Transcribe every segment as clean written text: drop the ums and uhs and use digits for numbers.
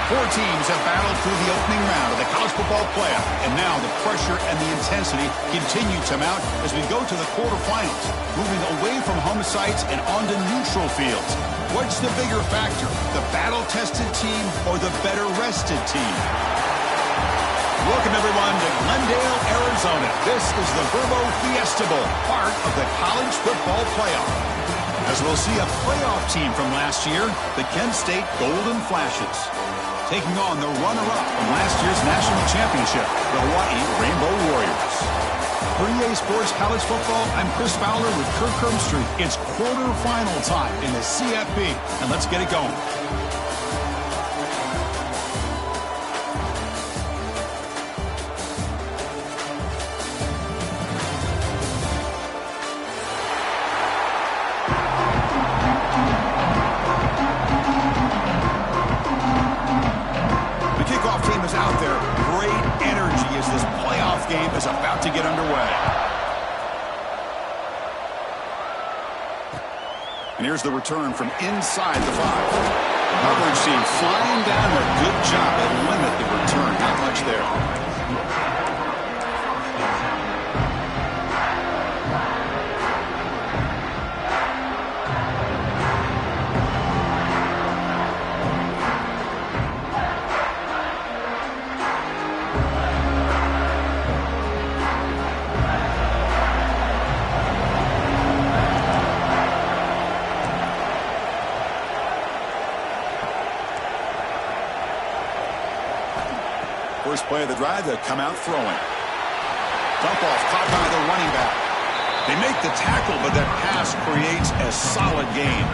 Four teams have battled through the opening round of the college football playoff, and now the pressure and the intensity continue to mount as we go to the quarterfinals, moving away from home sites and onto neutral fields. What's the bigger factor, the battle-tested team or the better-rested team? Welcome, everyone, to Glendale, Arizona. This is the Vrbo Fiesta Bowl, part of the college football playoff. As we'll see a playoff team from last year, the Kent State Golden Flashes, taking on the runner-up from last year's national championship, the Hawaii Rainbow Warriors. For EA Sports College Football, I'm Chris Fowler with Kirk Herbstreit. It's quarterfinal time in the CFP, and let's get it going. Is about to get underway. And here's the return from inside the 5. Coverage team flying down a good job at limit the return. Not much there. First play of the drive, they'll come out throwing. Dump off caught by the running back. They make the tackle, but that pass creates a solid gain.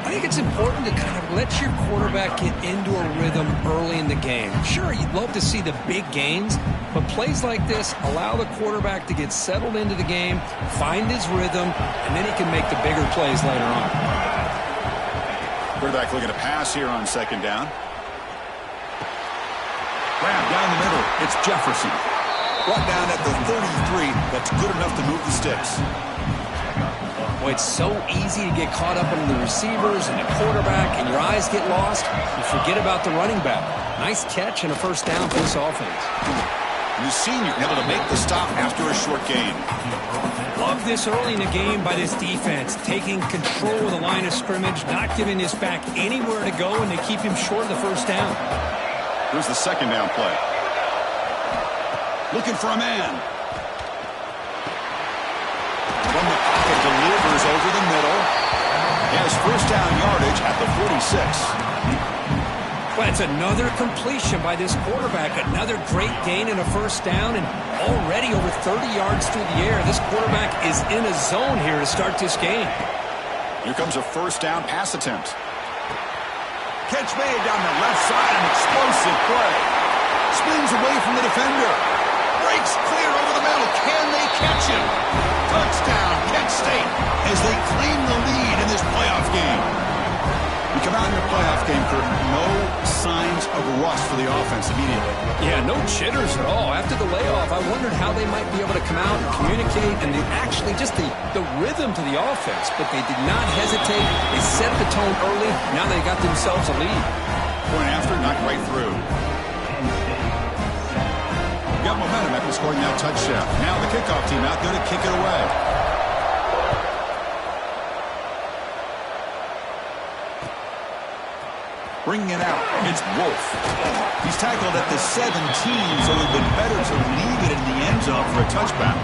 I think it's important to kind of let your quarterback get into a rhythm early in the game. Sure, you'd love to see the big gains, but plays like this allow the quarterback to get settled into the game, find his rhythm, and then he can make the bigger plays later on. Quarterback looking to pass here on second down. Grab down the middle. It's Jefferson. Brought down at the 33. That's good enough to move the sticks. Boy, it's so easy to get caught up in the receivers and the quarterback, and your eyes get lost. You forget about the running back. Nice catch and a first down for this offense. And the senior able to make the stop after a short gain. Love this early in the game by this defense, taking control of the line of scrimmage, not giving this back anywhere to go, and they keep him short of the first down. Here's the second down play. Looking for a man. From the pocket, delivers over the middle. He has first down yardage at the 46. Well, it's another completion by this quarterback. Another great gain and a first down, and already over 30 yards through the air. This quarterback is in a zone here to start this game. Here comes a first down pass attempt. Catch made down the left side, an explosive play. Spins away from the defender. Breaks clear over the middle. Can they catch him? Touchdown, Kent State, as they claim the lead in this playoff game. We come out in the playoff game, Kurt. No signs of rust for the offense immediately. Yeah, no jitters at all. After the layoff, I wondered how they might be able to come out and communicate and actually just the rhythm to the offense. But they did not hesitate. They set the tone early. Now they got themselves a lead. Point after, knocked right through. Got momentum after scoring that touchdown. Now the kickoff team out there to kick it away. Bringing it out, it's Wolf. He's tackled at the 17, so it would have been better to leave it in the end zone for a touchback.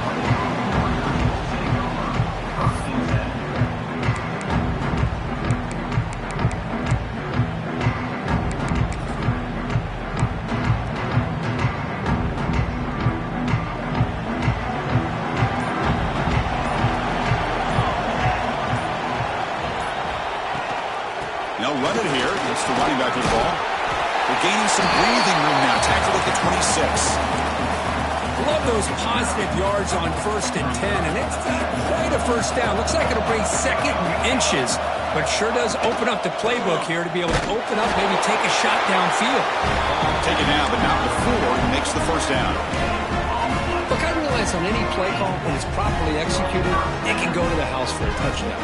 Run it here. It's the running back with the ball. They're gaining some breathing room now. Tackled at the 26. Love those positive yards on 1st and 10, and it's not quite a first down. Looks like it'll bring second and inches, but sure does open up the playbook here to be able to open up, maybe take a shot downfield. Take it now, but not before he makes the first down. Look, I realize on any play call, when it's properly executed, it can go to the house for a touchdown.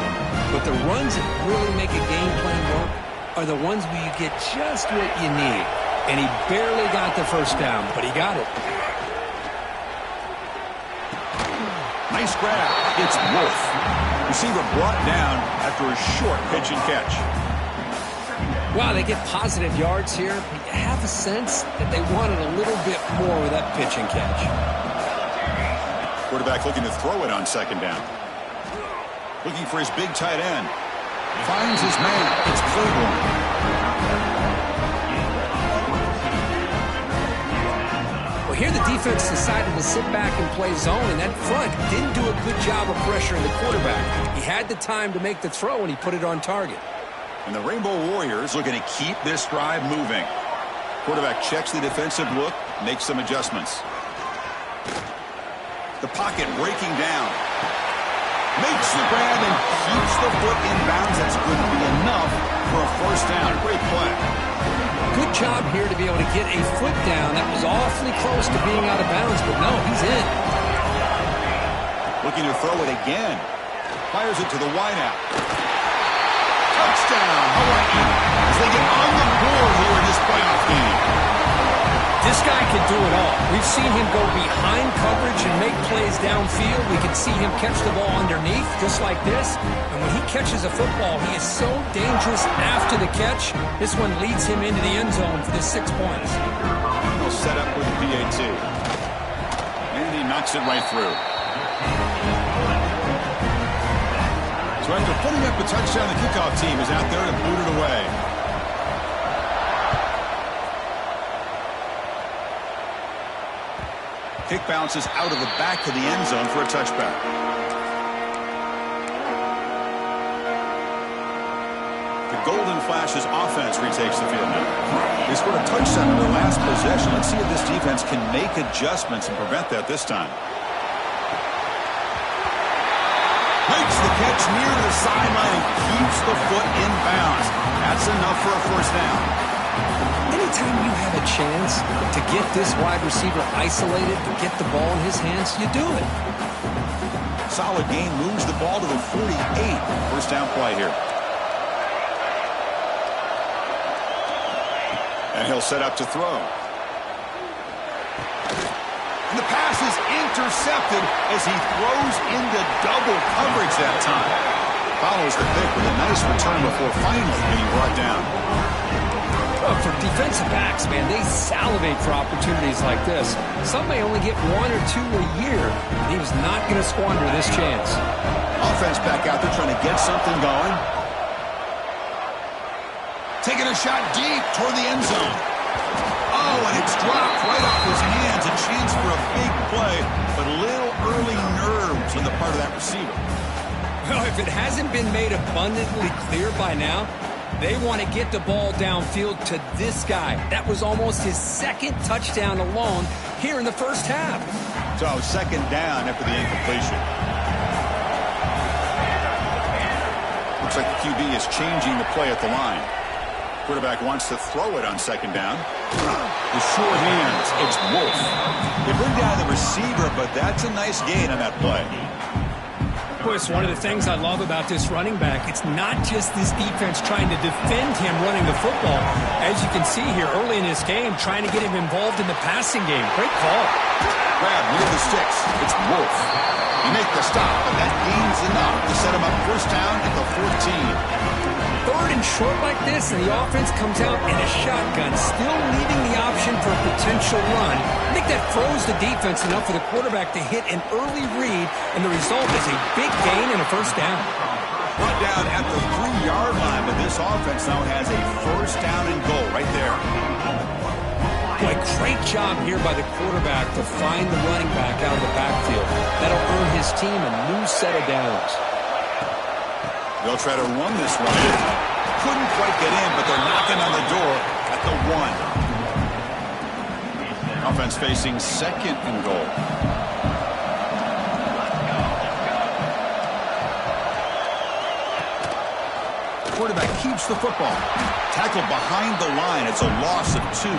But the runs that really make a game plan work, are the ones where you get just what you need. And he barely got the first down, but he got it. Nice grab. It's Wolf. Receiver brought down after a short pitch and catch. Wow, they get positive yards here, but you have a sense that they wanted a little bit more with that pitch and catch. Quarterback looking to throw it on second down. Looking for his big tight end. Finds his man. It's Claiborne. Well, here the defense decided to sit back and play zone, and that front didn't do a good job of pressuring the quarterback. He had the time to make the throw, and he put it on target. And the Rainbow Warriors looking to keep this drive moving. Quarterback checks the defensive look, makes some adjustments. The pocket breaking down. Makes the grab and keeps the foot in bounds. That's going to be enough for a first down. Great play. Good job here to be able to get a foot down. That was awfully close to being out of bounds, but no, he's in. Looking to throw it again. Fires it to the wideout. Touchdown, Hawaii, as they get on the board here in this playoff game. This guy can do it all. We've seen him go behind coverage and make plays downfield. We can see him catch the ball underneath, just like this. And when he catches a football, he is so dangerous after the catch. This one leads him into the end zone for the 6 points. He'll set up with a PAT. And he knocks it right through. So after putting up a touchdown, the kickoff team is out there to boot it away. Kick bounces out of the back of the end zone for a touchback. The Golden Flashes offense retakes the field now. They scored a touchdown in their last possession. Let's see if this defense can make adjustments and prevent that this time. Makes the catch near the sideline and keeps the foot in bounds. That's enough for a first down. Anytime you have a chance to get this wide receiver isolated, to get the ball in his hands, you do it. Solid gain, moves the ball to the 48. First down play here. And he'll set up to throw. And the pass is intercepted as he throws into double coverage that time. Follows the pick with a nice return before finally being brought down. Well, for defensive backs, man, they salivate for opportunities like this. Some may only get 1 or 2 a year, and he was not going to squander this chance. Offense back out there trying to get something going. Taking a shot deep toward the end zone. Oh, and it's dropped right off his hands. A chance for a big play, but a little early nerves on the part of that receiver. Well, if it hasn't been made abundantly clear by now, they want to get the ball downfield to this guy. That was almost his second touchdown alone here in the first half. So second down after the incompletion. Looks like the QB is changing the play at the line. Quarterback wants to throw it on second down. The short hands, it's Wolf. They bring down the receiver, but that's a nice gain on that play. Boy, it's one of the things I love about this running back. It's not just this defense trying to defend him running the football. As you can see here early in this game, trying to get him involved in the passing game. Great call. Grab near the sticks. It's Wolf. He make the stop, and that gains enough to set him up first down at the 14. Third and short like this, and the offense comes out in a shotgun, still leaving the option for a potential run. I think that froze the defense enough for the quarterback to hit an early read, and the result is a big gain and a first down. Brought down at the 3-yard line, but this offense now has a first down and goal right there. Boy, great job here by the quarterback to find the running back out of the backfield. That'll earn his team a new set of downs. They'll try to run this one. Couldn't quite get in, but they're knocking on the door at the 1. Offense facing second and goal. Quarterback keeps the football. Tackled behind the line. It's a loss of 2.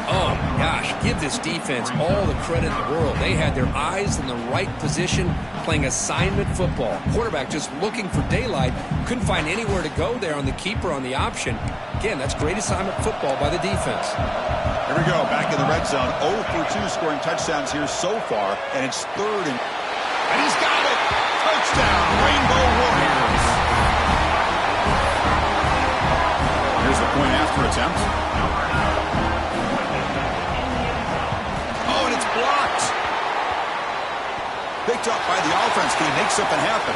Oh, my gosh. give this defense all the credit in the world. They had their eyes in the right position, playing assignment football. Quarterback just looking for daylight. Couldn't find anywhere to go there on the keeper on the option. Again, that's great assignment football by the defense. Here we go, back in the red zone. 0 for 2 scoring touchdowns here so far, and it's 3rd and he's got it! Touchdown, Rainbow Warriors! Here's the point after attempt. Oh, and it's blocked! Picked up by the offense team, make something happen.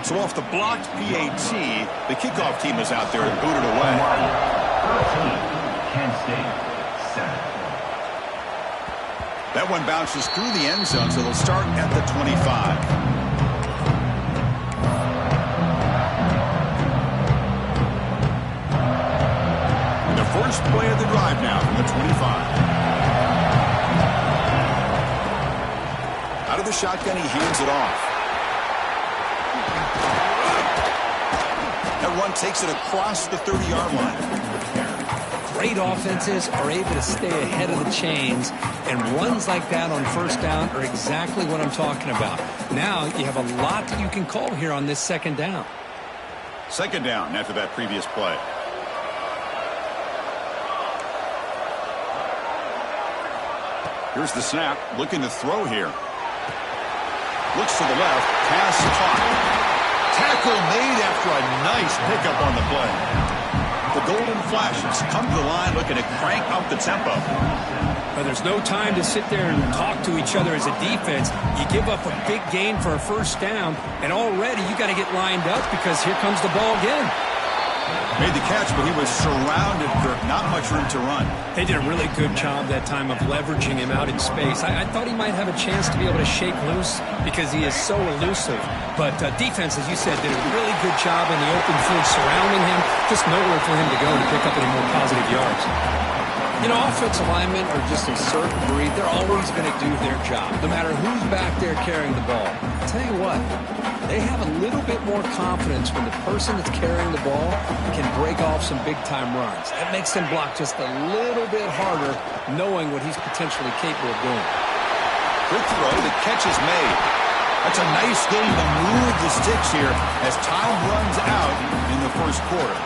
So off the blocked PAT, the kickoff team is out there to boot it away. That one bounces through the end zone, so they'll start at the 25. And the first play of the drive now from the 25. Out of the shotgun, he hands it off. That run takes it across the 30-yard line. Great offenses are able to stay ahead of the chains, and runs like that on first down are exactly what I'm talking about. Now you have a lot that you can call here on this second down. Second down after that previous play. Here's the snap, looking to throw here. Looks to the left, pass caught. Tackle made after a nice pickup on the play. The Golden Flashes come to the line looking to crank up the tempo. But there's no time to sit there and talk to each other as a defense. You give up a big gain for a first down, and already you got to get lined up because here comes the ball again. Made the catch, but he was surrounded, Kirk. Not much room to run. They did a really good job that time of leveraging him out in space. I thought he might have a chance to be able to shake loose because he is so elusive. But defense, as you said, did a really good job in the open field surrounding him. Just nowhere for him to go to pick up any more positive yards. You know, offensive linemen are just a certain breed. They're always going to do their job, no matter who's back there carrying the ball. I'll tell you what, they have a little bit more confidence when the person that's carrying the ball can break off some big-time runs. That makes them block just a little bit harder, knowing what he's potentially capable of doing. Good throw, the catch is made. That's a nice game to move the sticks here as time runs out in the first quarter.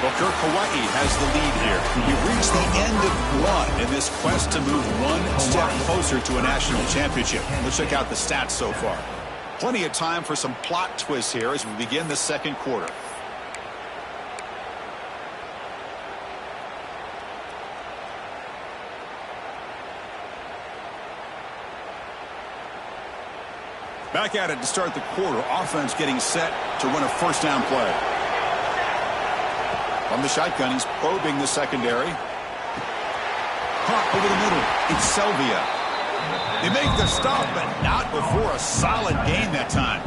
Well, Kirk, Hawaii has the lead here. We've reached the end of one in this quest to move one step closer to a national championship. Let's check out the stats so far. Plenty of time for some plot twists here as we begin the second quarter. Back at it to start the quarter. Offense getting set to run a first down play. From the shotgun, he's probing the secondary. Caught over the middle. It's Selvia. They make the stop, but not before a solid gain that time.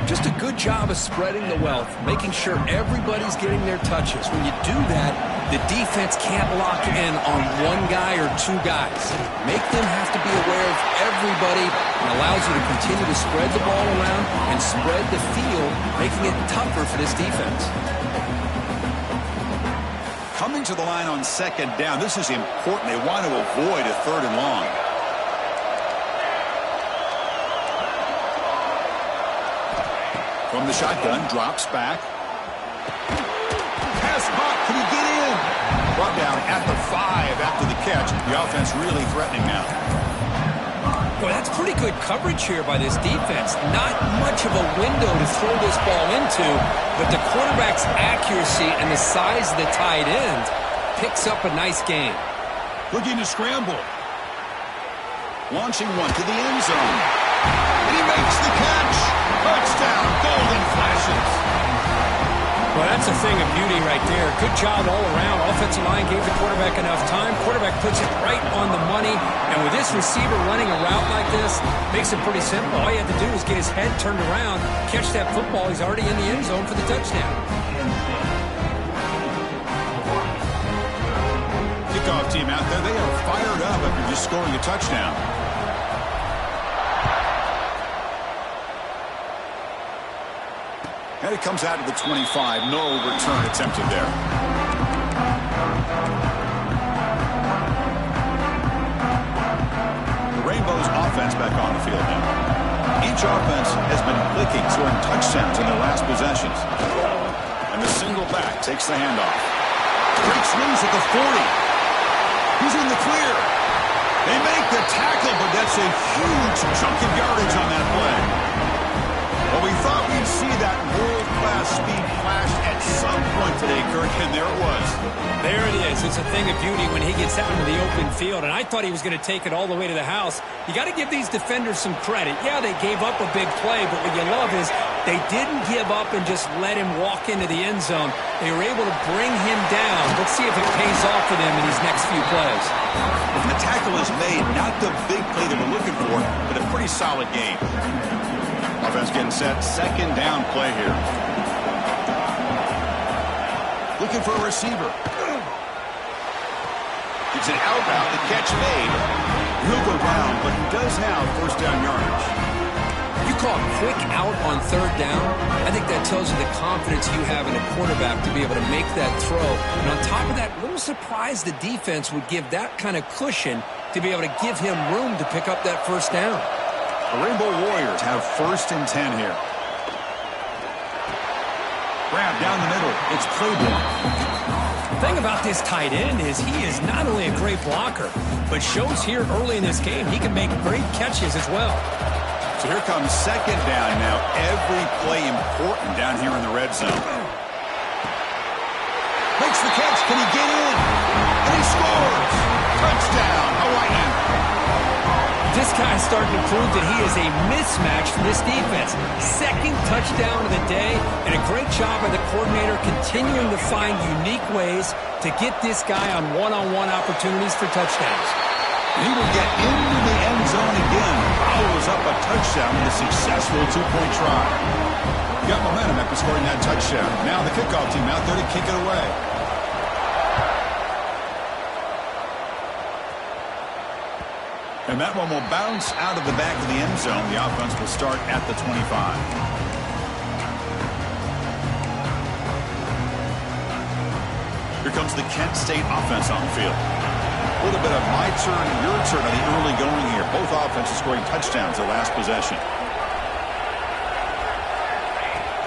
Just a good job of spreading the wealth, making sure everybody's getting their touches. When you do that, the defense can't lock in on one guy or two guys. Make them have to be aware of everybody and allows you to continue to spread the ball around and spread the field, making it tougher for this defense. Coming to the line on second down. This is important. They want to avoid a 3rd and long. From the shotgun, drops back. Pass caught. Can he get in? Brought down at the 5 after the catch. The offense really threatening now. Boy, that's pretty good coverage here by this defense. Not much of a window to throw this ball into, but the quarterback's accuracy and the size of the tight end picks up a nice gain. Looking to scramble. Launching one to the end zone. And he makes the catch. Touchdown, Golden Flashes. Well, that's a thing of beauty right there. Good job all around. Offensive line gave the quarterback enough time. Quarterback puts it right on the money. And with this receiver running a route like this, makes it pretty simple. All you have to do is get his head turned around, catch that football. He's already in the end zone for the touchdown. Kickoff team out there, they are fired up after just scoring a touchdown. And it comes out of the 25. No return attempted there. The Rainbows offense back on the field now. Each offense has been clicking, scoring touchdowns in their last possessions. And the single back takes the handoff. Breaks loose at the 40. He's in the clear. They make the tackle, but that's a huge chunk of yardage on that play. Well, we thought we'd see that world-class speed flash at some point today, Kirk, and there it was. There it is. It's a thing of beauty when he gets out into the open field, and I thought he was going to take it all the way to the house. You got to give these defenders some credit. Yeah, they gave up a big play, but what you love is they didn't give up and just let him walk into the end zone. They were able to bring him down. Let's see if it pays off for them in these next few plays. The tackle is made, not the big play they were looking for, but a pretty solid game. Offense getting set. Second down play here. Looking for a receiver. It's an out route. The catch made. He'll go down, but he does have first down yardage. You call a quick out on third down, I think that tells you the confidence you have in a quarterback to be able to make that throw. And on top of that, a little surprised the defense would give that kind of cushion to be able to give him room to pick up that first down. The Rainbow Warriors have first and 10 here. Grab down the middle. It's playbook. The thing about this tight end is he is not only a great blocker, but shows here early in this game he can make great catches as well. So here comes second down now. Every play important down here in the red zone. Makes the catch. Can he get in? And he scores. Touchdown, Hawaiian. This guy's starting to prove that he is a mismatch for this defense. Second touchdown of the day, and a great job by the coordinator continuing to find unique ways to get this guy on one-on-one opportunities for touchdowns. He will get into the end zone again. Follows up a touchdown with a successful two-point try. Got momentum after scoring that touchdown. Now the kickoff team out there to kick it away. And that one will bounce out of the back of the end zone. The offense will start at the 25. Here comes the Kent State offense on the field. A little bit of my turn, your turn on the early going here. Both offenses scoring touchdowns their last possession.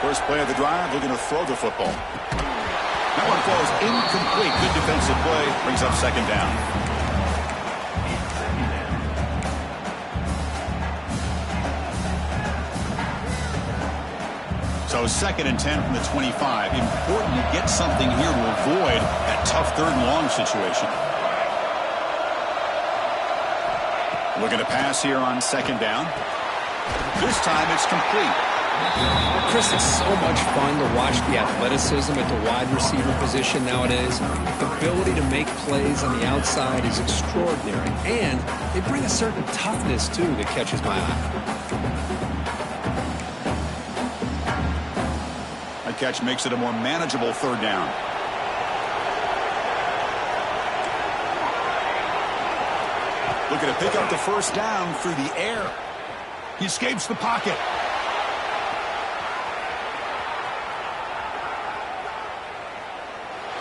First play of the drive, looking to throw the football. That one falls incomplete. Good defensive play, brings up second down. So second and 10 from the 25. Important to get something here to avoid that tough third and long situation. Looking to pass here on second down. This time it's complete. Chris, it's so much fun to watch the athleticism at the wide receiver position nowadays. The ability to make plays on the outside is extraordinary. And they bring a certain toughness, too, that catches my eye. Catch makes it a more manageable third down. Looking to pick up the first down through the air. He escapes the pocket.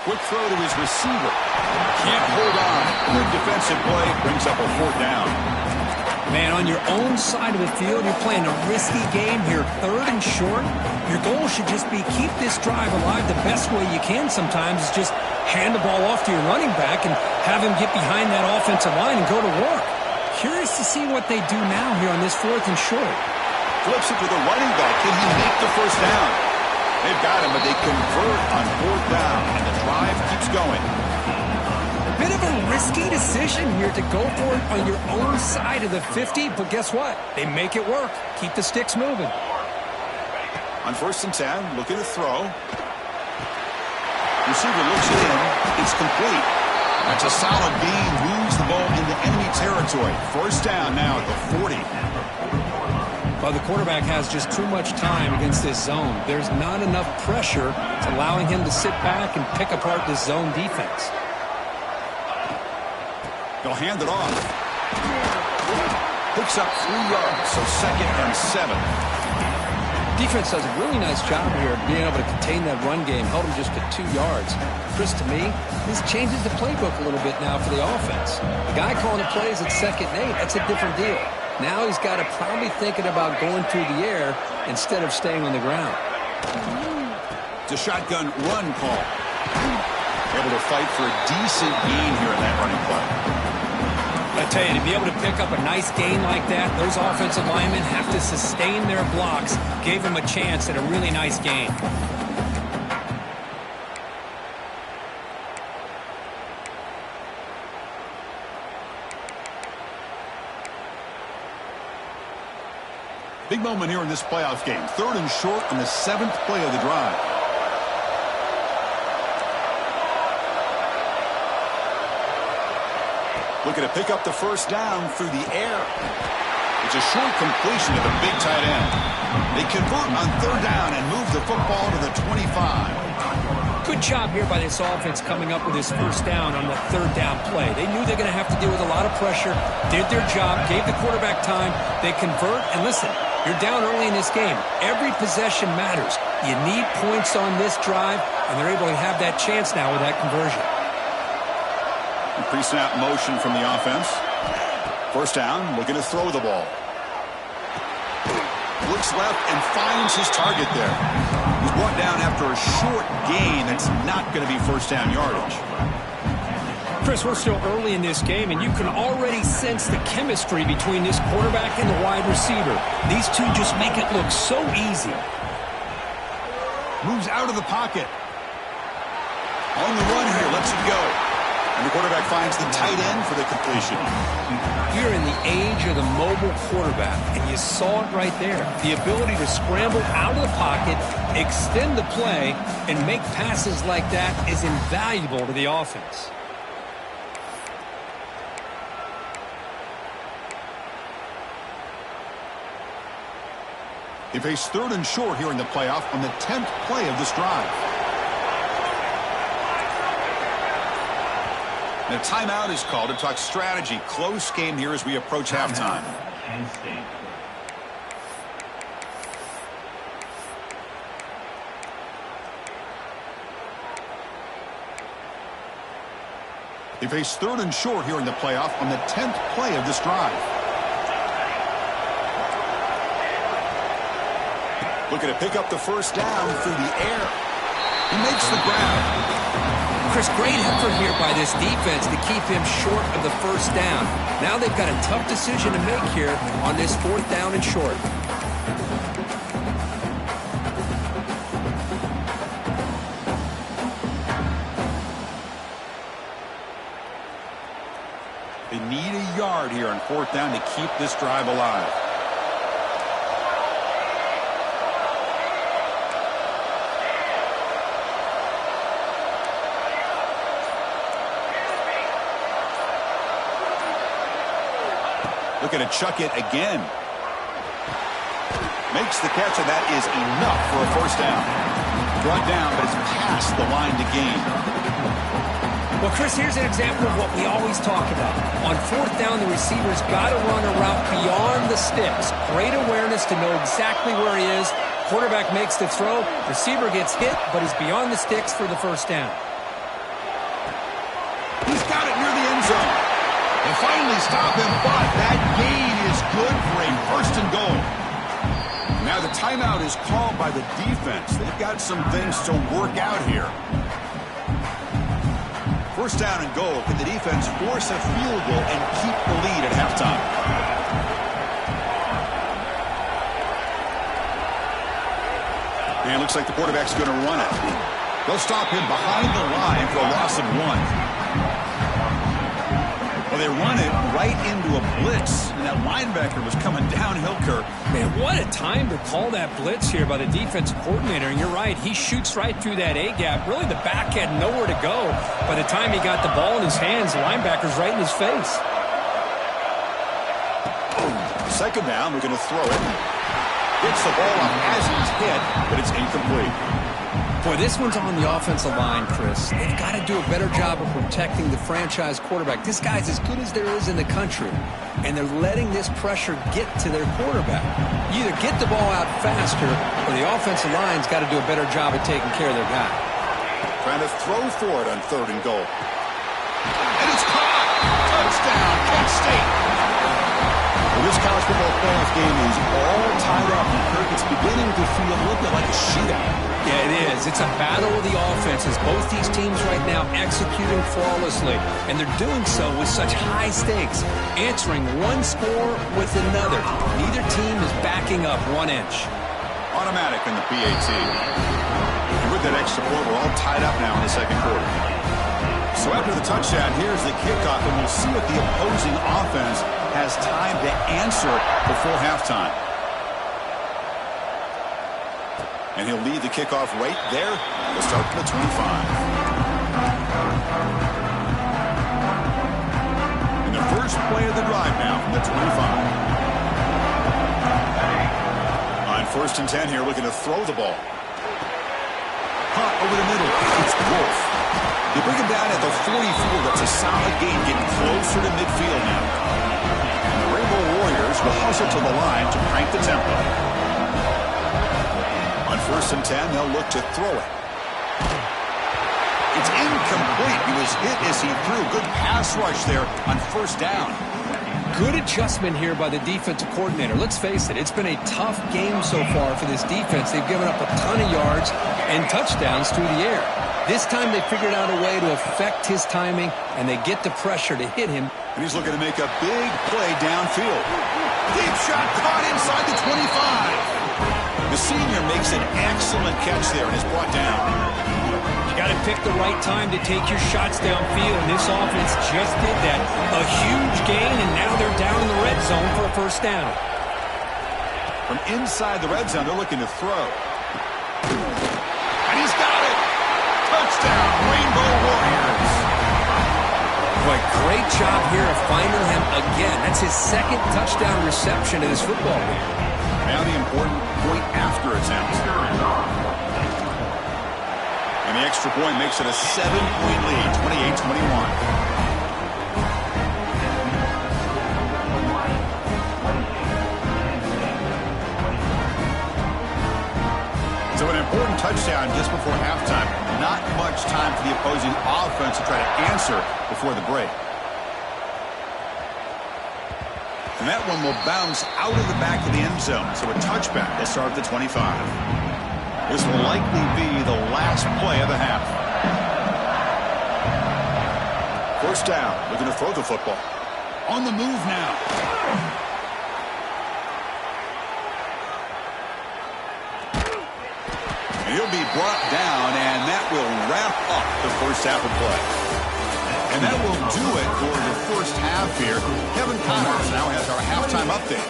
Quick throw to his receiver. Can't hold on. Good defensive play. Brings up a fourth down. Man, on your own side of the field, you're playing a risky game here, third and short. Your goal should just be keep this drive alive the best way you can sometimes is just hand the ball off to your running back and have him get behind that offensive line and go to work. Curious to see what they do now here on this fourth and short. Flips it to the running back. Can he make the first down? They've got him, but they convert on fourth down, and the drive keeps going. Bit of a risky decision here to go for it on your own side of the 50, but guess what? They make it work. Keep the sticks moving. On first and 10, looking to throw. Receiver looks it in. It's complete. That's a solid gain. Moves the ball into enemy territory. First down now at the 40. Well, the quarterback has just too much time against this zone. There's not enough pressure allowing him to sit back and pick apart this zone defense. They'll hand it off. Picks up 3 yards, so second and 7. Defense does a really nice job here of being able to contain that run game, held him just to 2 yards. Chris, to me, this changes the playbook a little bit now for the offense. The guy calling the plays at 2nd and 8, that's a different deal. Now he's got to probably thinking about going through the air instead of staying on the ground. It's a shotgun run call. Able to fight for a decent gain here in that running play. I tell you, to be able to pick up a nice gain like that, those offensive linemen have to sustain their blocks. Gave him a chance at a really nice gain. Big moment here in this playoff game. 3rd and short on the 7th play of the drive. Looking to pick up the first down through the air. It's a short completion to the big tight end. They convert on 3rd down and move the football to the 25. Good job here by this offense coming up with his first down on the 3rd down play. They knew they're going to have to deal with a lot of pressure, did their job, gave the quarterback time. They convert, and listen, you're down early in this game. Every possession matters. You need points on this drive, and they're able to have that chance now with that conversion. Pre-snap motion from the offense. First down, looking to throw the ball. Looks left and finds his target there. He's brought down after a short gain. That's not going to be first down yardage. Chris, we're still early in this game, and you can already sense the chemistry between this quarterback and the wide receiver. These two just make it look so easy. Moves out of the pocket. On the run here, lets it go. And the quarterback finds the tight end for the completion. You're in the age of the mobile quarterback, and you saw it right there. The ability to scramble out of the pocket, extend the play, and make passes like that is invaluable to the offense. They face 3rd and short here in the playoff on the 10th play of this drive. And a timeout is called to talk strategy. Close game here as we approach halftime. They face 3rd and short here in the playoff on the 10th play of this drive. Looking to pick up the first down through the air. He makes the grab. Chris, great effort here by this defense to keep him short of the first down. Now they've got a tough decision to make here on this 4th down and short. They need a yard here on 4th down to keep this drive alive. Looking to chuck it again. Makes the catch, and that is enough for a first down. Brought down, but it's past the line to gain. Well, Chris, here's an example of what we always talk about. On 4th down, the receiver's got to run a route beyond the sticks. Great awareness to know exactly where he is. Quarterback makes the throw. Receiver gets hit, but he's beyond the sticks for the first down. He's got it near the end zone. They finally stop him, but that gain is good for a 1st and goal. Now the timeout is called by the defense. They've got some things to work out here. 1st down and goal. Can the defense force a field goal and keep the lead at halftime? And it looks like the quarterback's going to run it. They'll stop him behind the line for a loss of 1. Well, they run it right into a blitz, and that linebacker was coming downhill, Kirk. Man, what a time to call that blitz here by the defensive coordinator. And you're right, he shoots right through that A-gap. Really, the back had nowhere to go. By the time he got the ball in his hands, the linebacker's right in his face. 2nd down, we're going to throw it. Gets the ball up as he's hit, but it's incomplete. Boy, this one's on the offensive line, Chris. They've got to do a better job of protecting the franchise quarterback. This guy's as good as there is in the country. and they're letting this pressure get to their quarterback. You either get the ball out faster, or the offensive line's got to do a better job of taking care of their guy. Trying to throw for it on 3rd and goal. And it's caught! Touchdown, Kent State! Well, this college football playoff game is all tied up. Kirk, it's beginning to feel a little bit like a shootout. Yeah, it is. It's a battle of the offenses. Both these teams right now executing flawlessly, and they're doing so with such high stakes, answering one score with another. Neither team is backing up 1 inch. Automatic in the PAT. And with that extra point, we're all tied up now in the 2nd quarter. So after the touchdown, here's the kickoff, and we'll see if the opposing offense has time to answer before halftime. And he'll lead the kickoff right there. We'll start from the 25. And the first play of the drive now from the 25. On 1st and 10 here, looking to throw the ball. Caught over the middle. It's Wolf. They bring him down at the 44. That's a solid gain, getting closer to midfield now. And the Rainbow Warriors will hustle to the line to crank the tempo. On 1st and 10, they'll look to throw it. It's incomplete. He was hit as he threw. Good pass rush there on 1st down. Good adjustment here by the defensive coordinator. Let's face it, it's been a tough game so far for this defense. They've given up a ton of yards and touchdowns through the air. This time they figured out a way to affect his timing, and they get the pressure to hit him. And he's looking to make a big play downfield. Deep shot caught inside the 25. The senior makes an excellent catch there and is brought down. You got to pick the right time to take your shots downfield, and this offense just did that. A huge gain, and now they're down in the red zone for a 1st down. From inside the red zone, they're looking to throw. And he's got it! Touchdown, Rainbow Warriors! Boy, great job here of finding him again. That's his 2nd touchdown reception of this football game. Now the important point after attempt. And the extra point makes it a 7-point lead, 28-21. So an important touchdown just before halftime. Not much time for the opposing offense to try to answer before the break. And that one will bounce out of the back of the end zone. So a touchback to start the 25. This will likely be the last play of the half. 1st down, looking to throw the football. On the move now. And he'll be brought down, and that will wrap up the 1st half of play. And that will do it for the 1st half here. Kevin Connors now has our halftime update.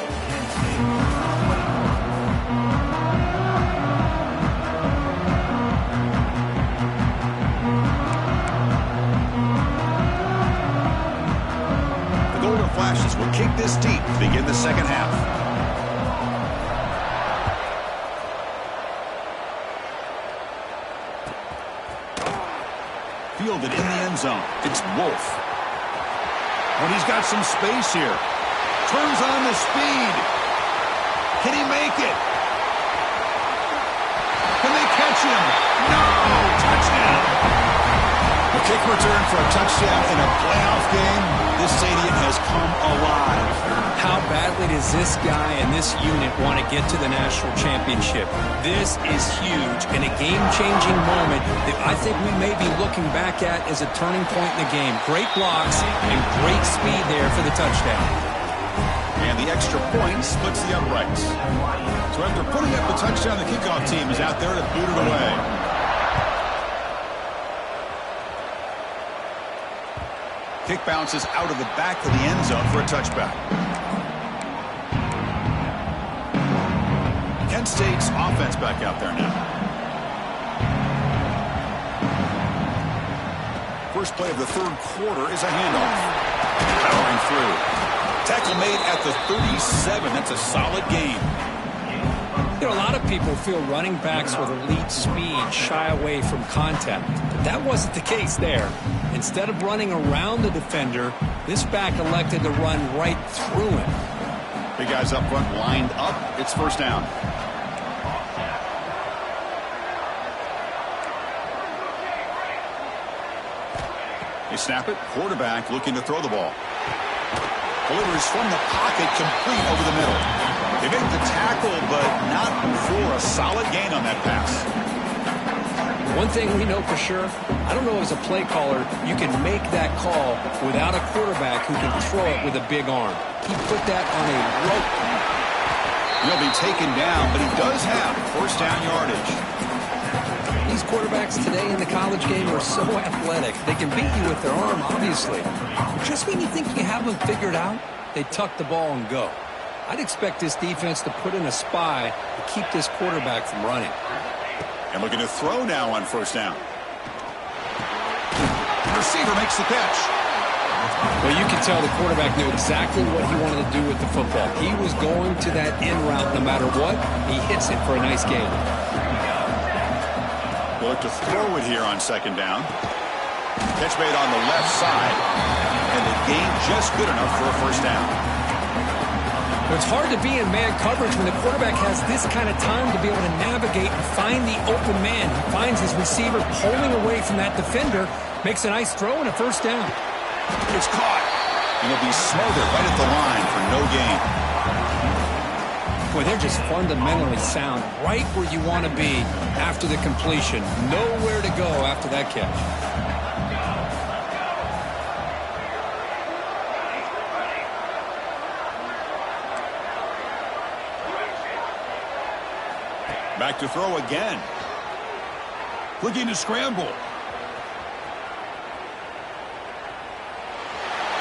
The Golden Flashes will kick this deep to begin the 2nd half. Fielded in the end zone. It's Wolf. When he's got some space here. Turns on the speed. Can he make it? Can they catch him? No! Touchdown! A kick return for a touchdown in a playoff game. This stadium has come alive. How badly does this guy and this unit want to get to the national championship? This is huge and a game-changing moment that I think we may be looking back at as a turning point in the game. Great blocks and great speed there for the touchdown. And the extra point splits the uprights. So after putting up the touchdown, the kickoff team is out there to boot it away. Kick bounces out of the back of the end zone for a touchback. Kent State's offense back out there now. First play of the 3rd quarter is a handoff. Powering through. Tackle made at the 37. That's a solid gain. You know, a lot of people feel running backs with elite speed shy away from contact. But that wasn't the case there. Instead of running around the defender, this back elected to run right through him. The guys up front lined up. It's first down. They snap it. Quarterback looking to throw the ball. Delivers from the pocket, complete over the middle. They make the tackle, but not for a solid gain on that pass. One thing we know for sure, I don't know as a play caller, you can make that call without a quarterback who can throw it with a big arm. He put that on a rope. He'll be taken down, but he does have first down yardage. These quarterbacks today in the college game are so athletic. They can beat you with their arm, obviously. Just when you think you have them figured out, they tuck the ball and go. I'd expect this defense to put in a spy to keep this quarterback from running. And looking to throw now on first down. The receiver makes the catch. Well, you can tell the quarterback knew exactly what he wanted to do with the football. He was going to that in route no matter what. He hits it for a nice gain. We'll look to throw it here on second down. Catch made on the left side. And the gain just good enough for a first down. It's hard to be in man coverage when the quarterback has this kind of time to be able to navigate and find the open man. He finds his receiver pulling away from that defender, makes a nice throw and a first down. It's caught. And he'll be smothered right at the line for no gain. Boy, they're just fundamentally sound right where you want to be after the completion. Nowhere to go after that catch. Back to throw again. Looking to scramble.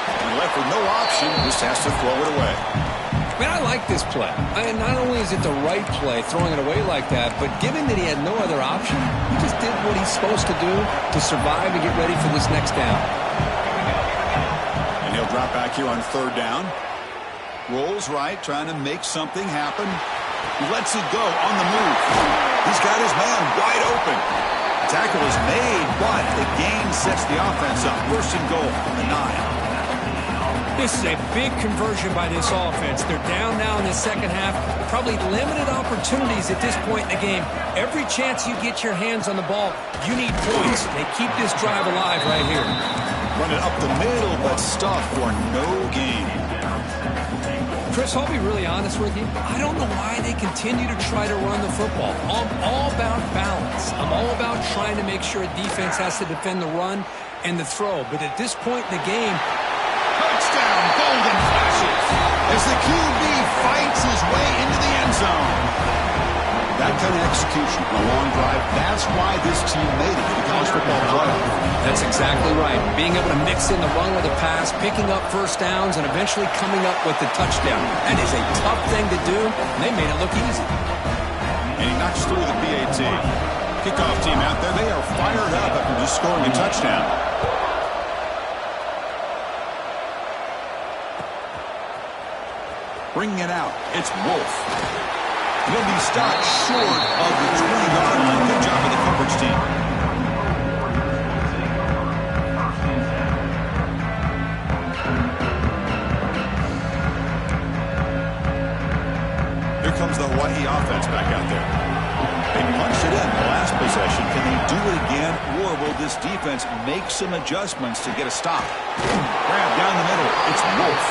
And left with no option, just has to throw it away. Man, I like this play. Not only is it the right play, throwing it away like that, but given that he had no other option, he just did what he's supposed to do to survive and get ready for this next down. And he'll drop back here on third down. Rolls right, trying to make something happen. He lets it go on the move. He's got his man wide open. The tackle is made, but the gain sets the offense up. First and goal from the 9. This is a big conversion by this offense. They're down now in the second half. Probably limited opportunities at this point in the game. Every chance you get your hands on the ball, you need points. They keep this drive alive right here. Run it up the middle, but stuff for no gain. Chris, I'll be really honest with you. I don't know why they continue to try to run the football. I'm all about balance. I'm all about trying to make sure a defense has to defend the run and the throw. But at this point in the game, touchdown, golden flashes as the QB fights his way into the end zone. That kind of execution on a long drive, that's why this team made it to the college football playoff. That's exactly right. Being able to mix in the run with the pass, picking up first downs, and eventually coming up with the touchdown. That is a tough thing to do, and they made it look easy. And he knocks through the PAT. Kickoff team out there, they are fired up after just scoring a touchdown. Bringing it out, it's Wolf. He'll be stopped short of the 20-yard line. Good job of the coverage team. Here comes the Hawaii offense back out there. They punched it in the last possession. Can they do it again, or will this defense make some adjustments to get a stop? Grab down the middle. It's Wolf.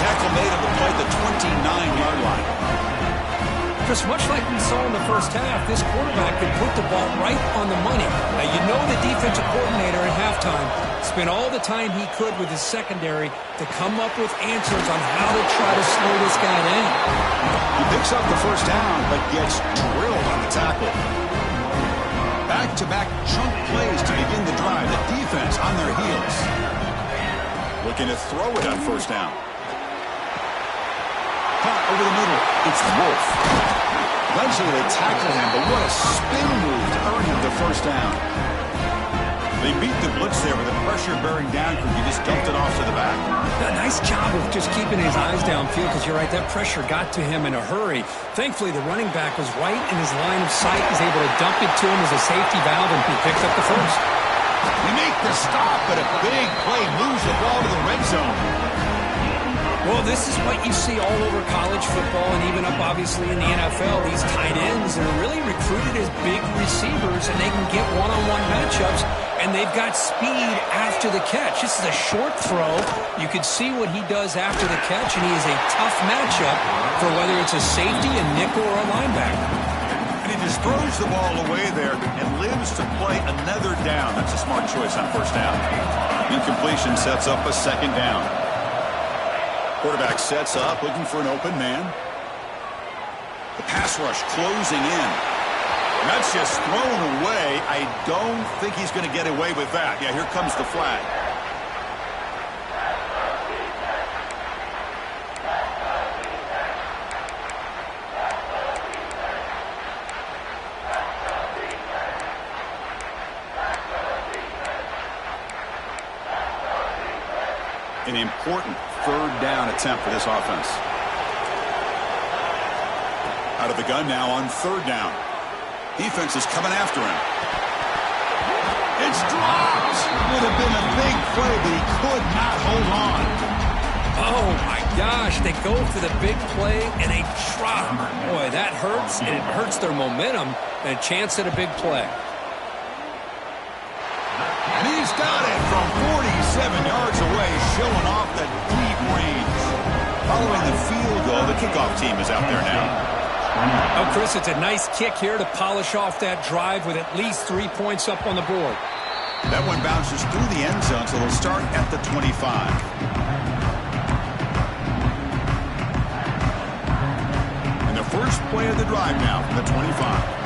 Tackle made on the play at the 29-yard line. Just much like we saw in the first half, this quarterback could put the ball right on the money. Now, you know the defensive coordinator at halftime spent all the time he could with his secondary to come up with answers on how to try to slow this guy down. He picks up the first down, but gets drilled on the tackle. Back-to-back chunk plays to begin the drive. The defense on their heels. Looking to throw it on first down. Caught over the middle. It's Wolf. Eventually they tackle him, but what a spin move to earn him the first down. They beat the blitz there with the pressure bearing down because he just dumped it off to the back. A nice job of just keeping his eyes downfield because you're right, that pressure got to him in a hurry. Thankfully, the running back was right in his line of sight. He's able to dump it to him as a safety valve, and he picked up the first. They make the stop, but a big play moves the ball to the red zone. Well, this is what you see all over college football and even up, obviously, in the NFL. These tight ends that are really recruited as big receivers, and they can get one-on-one matchups, and they've got speed after the catch. This is a short throw. You can see what he does after the catch, and he is a tough matchup for whether it's a safety, a nickel, or a linebacker. And he just throws the ball away there and lives to play another down. That's a smart choice on first down. Incompletion sets up a second down. Quarterback sets up, looking for an open man. The pass rush closing in. And that's just thrown away. I don't think he's going to get away with that. Yeah, here comes the flag. An important third down attempt for this offense. Out of the gun now on third down. Defense is coming after him. It's dropped. Would have been a big play, but he could not hold on. Oh, my gosh. They go for the big play, and they drop. Boy, that hurts, and it hurts their momentum, and a chance at a big play. And he's got it from 47 yards away, showing off that deep range. Following the field goal, the kickoff team is out there now. Oh, Chris, it's a nice kick here to polish off that drive with at least 3 points up on the board. That one bounces through the end zone, so they'll start at the 25. And the first play of the drive now from the 25.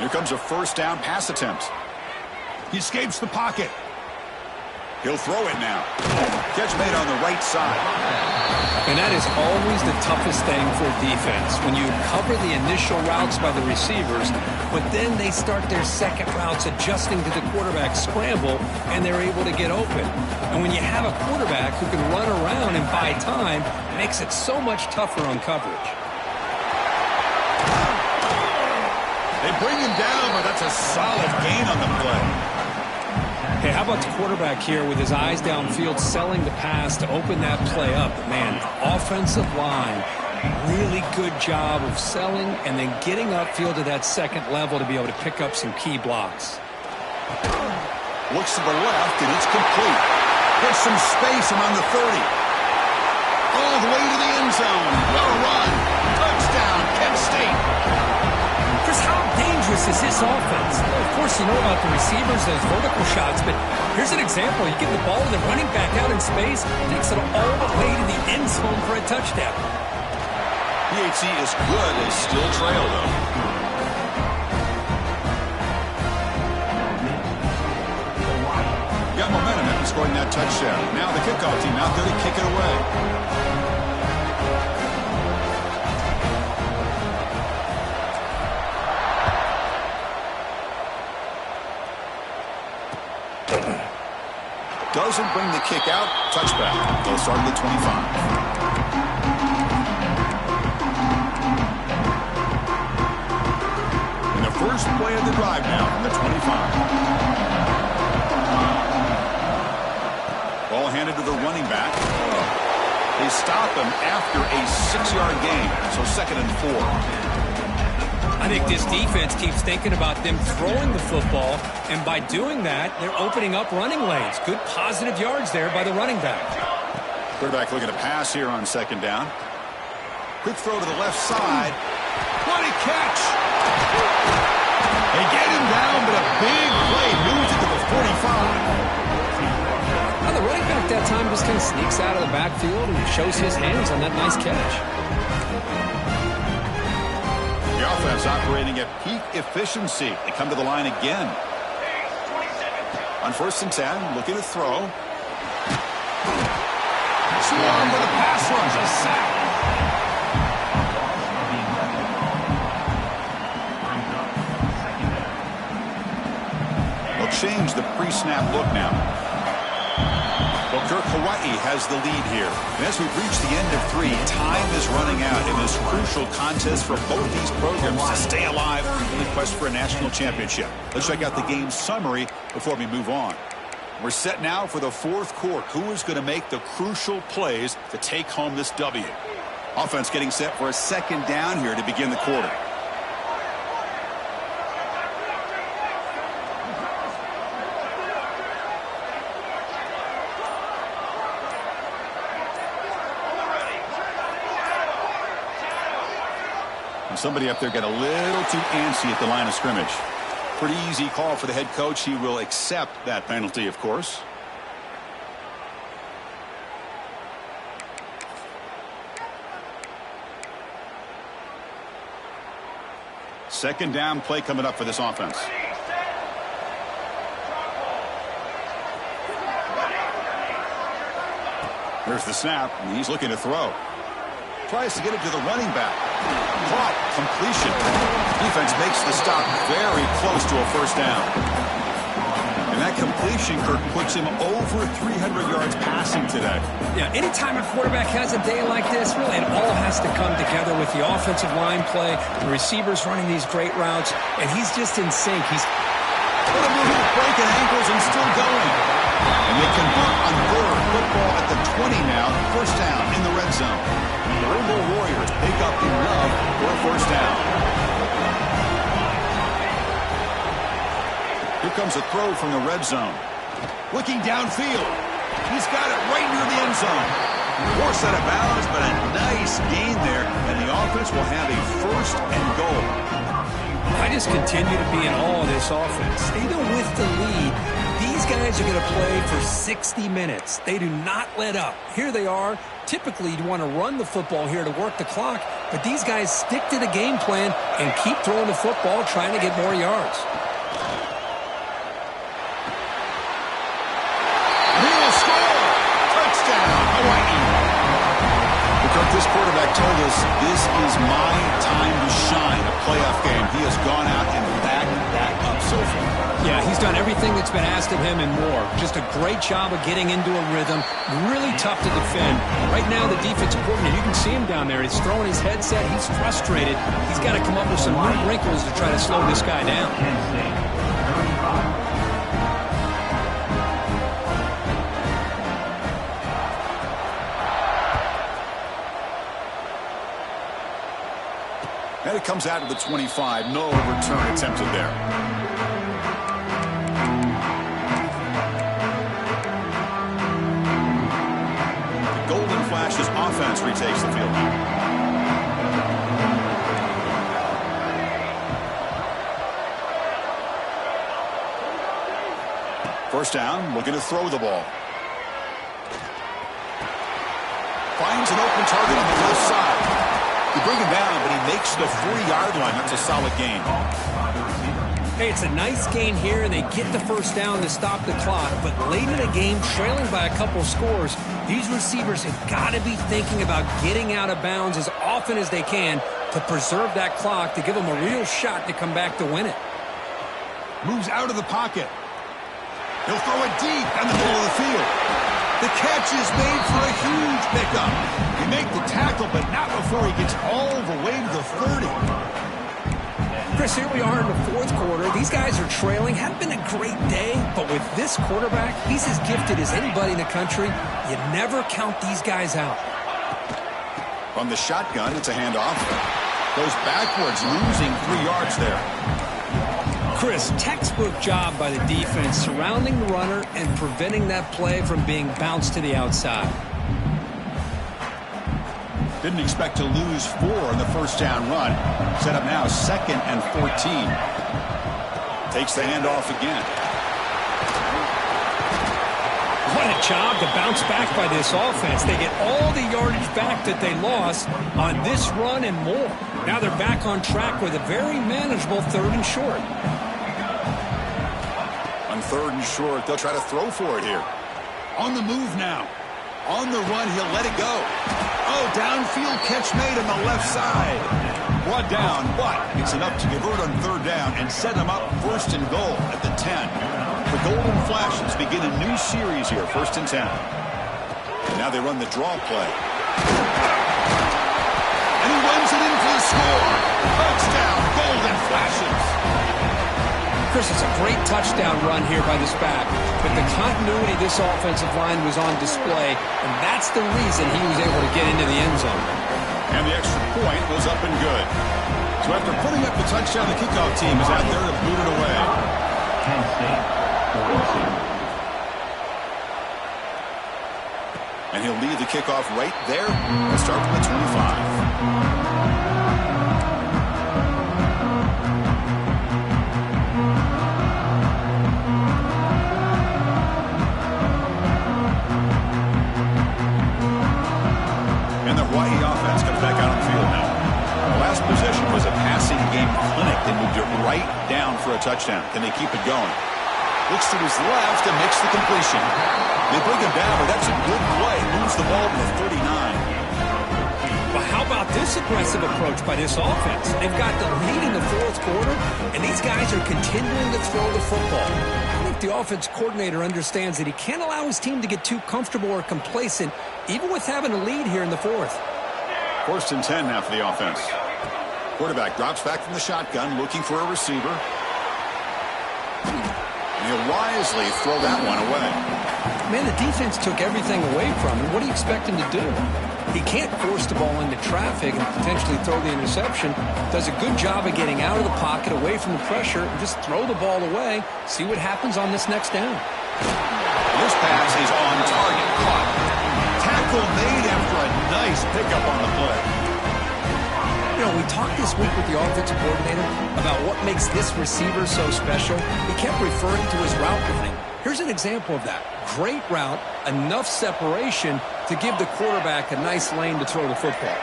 Here comes a first down pass attempt. He escapes the pocket. He'll throw it now. Catch made on the right side. And that is always the toughest thing for defense, when you cover the initial routes by the receivers, but then they start their second routes adjusting to the quarterback scramble, and they're able to get open. And when you have a quarterback who can run around and buy time, it makes it so much tougher on coverage. They bring him down, but that's a solid gain on the play. Hey, how about the quarterback here with his eyes downfield, selling the pass to open that play up? Man, offensive line, really good job of selling and then getting upfield to that second level to be able to pick up some key blocks. Looks to the left, and it's complete. There's some space around the 30. All the way to the end zone. What a run. Touchdown, Kent State. Chris, how dangerous is this offense? Well, of course, you know about the receivers, those vertical shots, but here's an example. You get the ball to the running back out in space, takes it all the way to the end zone for a touchdown. PHC is good. They still trail, though. Got momentum after scoring that touchdown. Now the kickoff team out there to kick it away. Doesn't bring the kick out. Touchback. They'll start at the 25. And the first play of the drive now from the 25. Ball handed to the running back. They stop him after a 6-yard gain. So 2nd and 4. I think this defense keeps thinking about them throwing the football, and by doing that, they're opening up running lanes. Good positive yards there by the running back. Quarterback looking to pass here on 2nd down. Quick throw to the left side. What a catch! They get him down, but a big play moves it to the 45. Now the running back that time just kind of sneaks out of the backfield and shows his hands on that nice catch. The offense operating at peak efficiency. They come to the line again. On 1st and 10, looking to throw. Swarm with a pass rush. A sack. They'll change the pre-snap look now. They'll Kirk, Hawaii has the lead here. And as we've reached the end of 3, time is running out in this crucial contest for both these programs to stay alive in the quest for a national championship. Let's check out the game summary before we move on. We're set now for the 4th quarter. Who is going to make the crucial plays to take home this W? Offense getting set for a 2nd down here to begin the quarter. And somebody up there got a little too antsy at the line of scrimmage. Pretty easy call for the head coach. He will accept that penalty, of course. Second down play coming up for this offense. Here's the snap, and he's looking to throw. Tries to get it to the running back. Caught. Completion. Defense makes the stop very close to a 1st down. And that completion, Kirk, puts him over 300 yards passing today. Yeah, anytime a quarterback has a day like this, really it all has to come together with the offensive line play, the receivers running these great routes, and he's just in sync. He's breaking ankles and still going. And they convert on 3rd. Football at the 20 now. 1st down in the red zone. The Rainbow Warriors pick up enough for a 1st down. Here comes a throw from the red zone. Looking downfield. He's got it right near the end zone. Forced out of bounds, but a nice gain there. And the offense will have a 1st and goal. I just continue to be in awe of this offense. Even with the lead, these guys are going to play for 60 minutes. They do not let up. Here they are. Typically, you'd want to run the football here to work the clock, but these guys stick to the game plan and keep throwing the football, trying to get more yards. He'll score! Touchdown, Hawaii! Because this quarterback told us this is my time to shine, a playoff game. He has gone out and backed that up so far. Yeah, he's done everything that's been asked of him and more. Just a great job of getting into a rhythm. Really tough to defend. Right now, the defensive coordinator, you can see him down there. He's throwing his headset. He's frustrated. He's got to come up with some new wrinkles to try to slow this guy down. And it comes out of the 25. No return attempted there. Flash's offense retakes the field. First down, looking to throw the ball. Finds an open target on the left side. You bring him down, but he makes the 40-yard line. That's a solid gain. Hey, it's a nice gain here, and they get the 1st down to stop the clock. But late in the game, trailing by a couple scores, these receivers have got to be thinking about getting out of bounds as often as they can to preserve that clock, to give them a real shot to come back to win it. Moves out of the pocket. He'll throw it deep down the middle of the field. The catch is made for a huge pickup. He make the tackle, but not before he gets all the way to the 30. Chris, here we are in the 4th quarter. These guys are trailing. Hadn't been a great day, but with this quarterback, he's as gifted as anybody in the country. You never count these guys out. From the shotgun, it's a handoff. Goes backwards, losing 3 yards there. Chris, textbook job by the defense, surrounding the runner and preventing that play from being bounced to the outside. Didn't expect to lose 4 in the 1st down run. Set up now 2nd and 14. Takes the handoff again. What a job to bounce back by this offense. They get all the yardage back that they lost on this run and more. Now they're back on track with a very manageable 3rd and short. On 3rd and short, they'll try to throw for it here. On the move now. On the run, he'll let it go. Oh, downfield catch made on the left side. Brought down, but it's enough to convert on 3rd down and set him up 1st and goal at the 10. The Golden Flashes begin a new series here, 1st and 10. Now they run the draw play. And he runs it in for the score. Touchdown, golden flashes. Chris, it's a great touchdown run here by this back, but the continuity of this offensive line was on display, and that's the reason he was able to get into the end zone. And the extra point was up and good. So after putting up the touchdown, the kickoff team is out there to boot it away. Penn State, 42. And he'll lead the kickoff right there and start from the 25. Hawaii offense comes back out on the field now. The last possession was a passing game clinic. They moved it right down for a touchdown. Can they keep it going? Looks to his left and makes the completion. They bring him down, but that's a good play. Moves the ball to the 39. Well, how about this aggressive approach by this offense? They've got the lead in the fourth quarter, and these guys are continuing to throw the football. I think the offense coordinator understands that he can't allow his team to get too comfortable or complacent, even with having a lead here in the fourth. 1st and 10 now for the offense. Quarterback drops back from the shotgun, looking for a receiver. And he'll wisely throw that one away. Man, the defense took everything away from him. What do you expect him to do? He can't force the ball into traffic and potentially throw the interception. Does a good job of getting out of the pocket, away from the pressure, and just throw the ball away. See what happens on this next down. This pass is on target. Caught. Tackle made after a nice pickup on the play. You know, we talked this week with the offensive coordinator about what makes this receiver so special. He kept referring to his route running. Here's an example of that. Great route, enough separation to give the quarterback a nice lane to throw the football.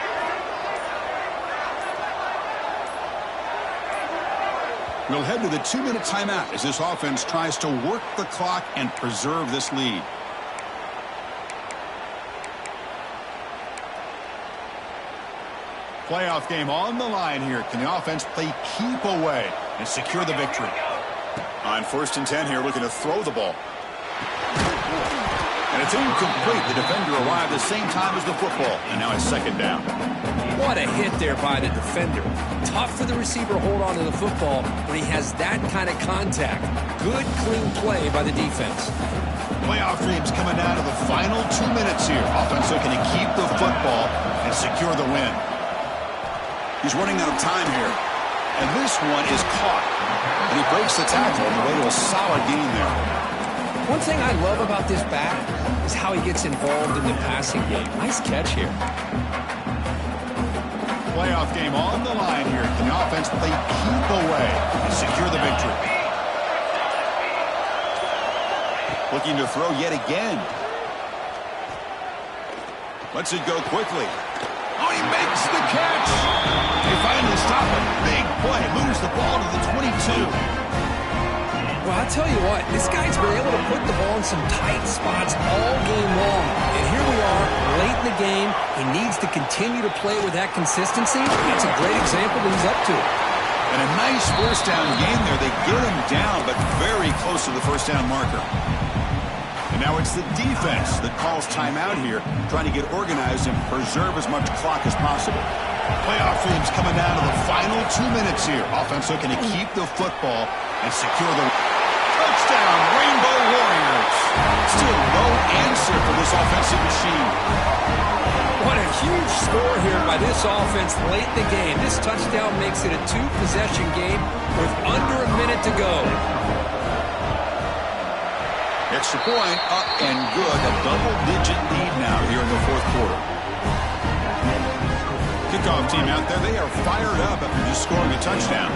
We'll head to the 2-minute timeout as this offense tries to work the clock and preserve this lead. Playoff game on the line here. Can the offense play keep away and secure the victory? On 1st and 10 here, looking to throw the ball. And it's incomplete. The defender arrived the same time as the football, and now it's 2nd down. What a hit there by the defender. Tough for the receiver to hold on to the football when he has that kind of contact. Good, clean play by the defense. Playoff dreams coming down to the final 2 minutes here. Offense looking to keep the football and secure the win. He's running out of time here. And this one is caught. And he breaks the tackle on the way to a solid gain there. One thing I love about this back is how he gets involved in the passing game. Nice catch here. Playoff game on the line here. Can the offense play keep away and secure the victory? Looking to throw yet again. Lets it go quickly. Oh, he makes the catch. They finally stop a big play. Moves the ball to the 22. Well, I'll tell you what, this guy's been able to put the ball in some tight spots all game long. And here we are, late in the game. He needs to continue to play with that consistency. That's a great example that he's up to it. And a nice 1st down game there. They get him down, but very close to the 1st down marker. And now it's the defense that calls timeout here, trying to get organized and preserve as much clock as possible. Playoff dreams coming down to the final 2 minutes here. Offense looking to keep the football and secure the touchdown, Rainbow Warriors. Still no answer for this offensive machine. What a huge score here by this offense late in the game. This touchdown makes it a 2-possession game with under a minute to go. Extra point up and good. A double-digit lead now here in the 4th quarter. Kickoff team out there, they are fired up after just scoring a touchdown.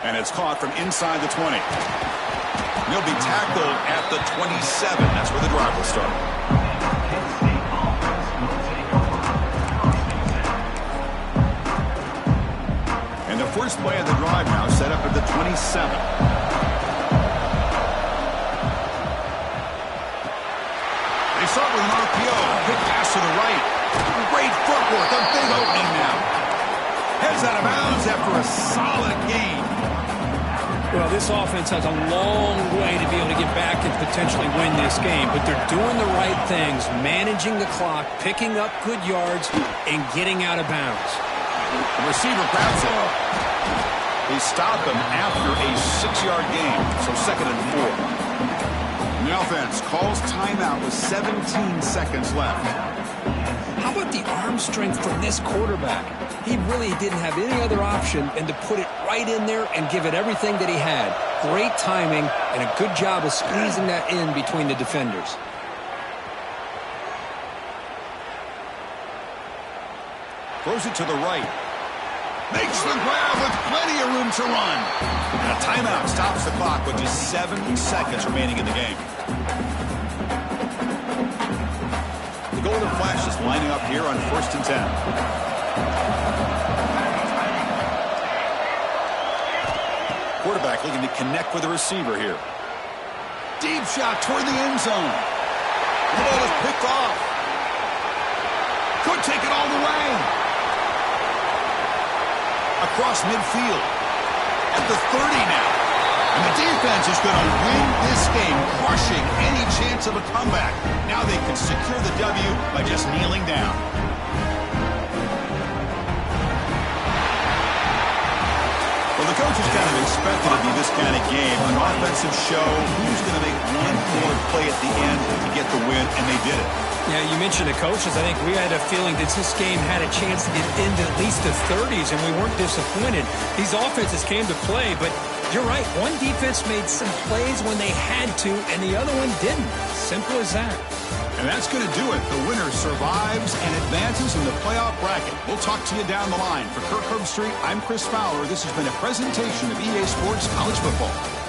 And it's caught from inside the 20. He'll be tackled at the 27. That's where the drive will start. And the first play of the drive now set up at the 27. They start with an RPO. Quick pass to the right. Great footwork. A big opening now. Heads out of bounds after a solid gain. Well, this offense has a long way to be able to get back and potentially win this game, but they're doing the right things, managing the clock, picking up good yards, and getting out of bounds. The receiver grabs it. They stop him after a 6-yard gain, so 2nd and 4. The offense calls timeout with 17 seconds left. How about the arm strength from this quarterback? He really didn't have any other option than to put it right in there and give it everything that he had. Great timing and a good job of squeezing that in between the defenders. Throws it to the right. Makes the grab with plenty of room to run. And a timeout stops the clock with just 7 seconds remaining in the game. The Golden Flash is lining up here on 1st and 10. Quarterback looking to connect with the receiver here. Deep shot toward the end zone. The ball is picked off. Could take it all the way. Across midfield. At the 30 now. And the defense is going to win this game, crushing any chance of a comeback. Now they can secure the W by just kneeling down. Well, the coaches kind of expected it to be this kind of game. An offensive show. Who's going to make one more play at the end to get the win, and they did it. Yeah, you mentioned the coaches. I think we had a feeling that this game had a chance to get into at least the 30s, and we weren't disappointed. These offenses came to play, but you're right. One defense made some plays when they had to, and the other one didn't. Simple as that. And that's going to do it. The winner survives and advances in the playoff bracket. We'll talk to you down the line. For Kirk Herbstreit, I'm Chris Fowler. This has been a presentation of EA Sports College Football.